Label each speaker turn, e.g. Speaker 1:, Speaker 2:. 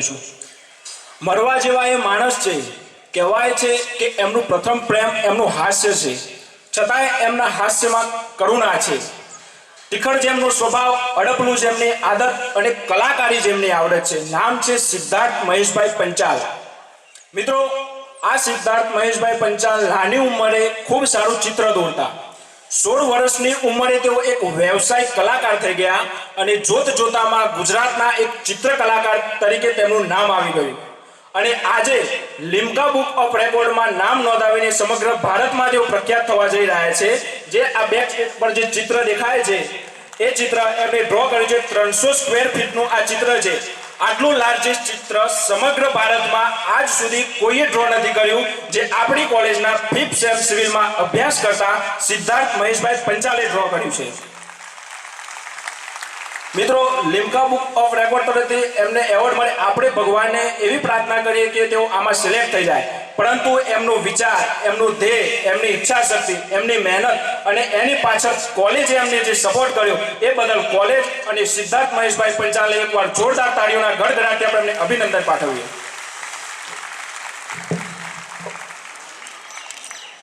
Speaker 1: છું। મરવા જેવા એ માણસ છે, કહેવાય છે કે એમનું પ્રથમ પ્રેમ એમનું હાસ્ય છે, છતાંય એમના હાસ્યમાં કરુણા છે। તિખળ જેમનો સ્વભાવ, અડપલું જેમની આદત અને કલાકારી જેમની આવડત છે। નામ છે સિદ્ધાર્થ મહેશભાઈ પંચાલ। મિત્રો, આ સિદ્ધાર્થ મહેશભાઈ પંચાલ નાની ઉંમરે ખૂબ સારું ચિત્ર દોરતા। 16 વર્ષની ઉંમરે તેઓ એક વ્યવસાયિક કલાકાર થઈ ગયા અને જોત જોતામાં ગુજરાતના એક ચિત્ર કલાકાર તરીકે તેમનું નામ આવી ગયું અને આજે લિમ્કા બુક ઓફ રેકોર્ડમાં નામ નોંધાવીને સમગ્ર ભારતમાં તેઓ પ્રખ્યાત થવા જઈ રહ્યા છે। જે આ બેક પર જે ચિત્ર દેખાય છે એ ચિત્ર એમણે ડ્રો કર્યું છે। 300 સ્ક્વેર ફીટનું આ ચિત્ર છે। આટલું લાર્જેસ્ટ ચિત્ર સમગ્ર ભારતમાં આજ સુધી કોઈએ ડ્રો નથી કર્યું, જે આપણી કોલેજના 5th સેમ સિવિલમાં અભ્યાસ કરતા સિદ્ધાર્થ મહેશભાઈ પંચાલે ડ્રો કર્યું છે। મિત્રો, લિમ્કા બુક ઓફ રેકોર્ડ તરફથી એમને એવોર્ડ મળે, આપણે ભગવાનને એવી પ્રાર્થના કરીએ કે તેઓ આમાં સિલેક્ટ થઈ જાય, પરંતુ એમનો વિચાર, એમનું ધ્યેય, એમની ઈચ્છા શક્તિ, એમની મહેનત અને એની પાછળ કોલેજે એમને જે સપોર્ટ કર્યો એ બદલ કોલેજ અને સિદ્ધાર્થ મહેશભાઈ પંચાલે એકવાર જોરદાર તાળીઓના ગડગડાટથી આપણે એમને અભિનંદન પાઠવીએ।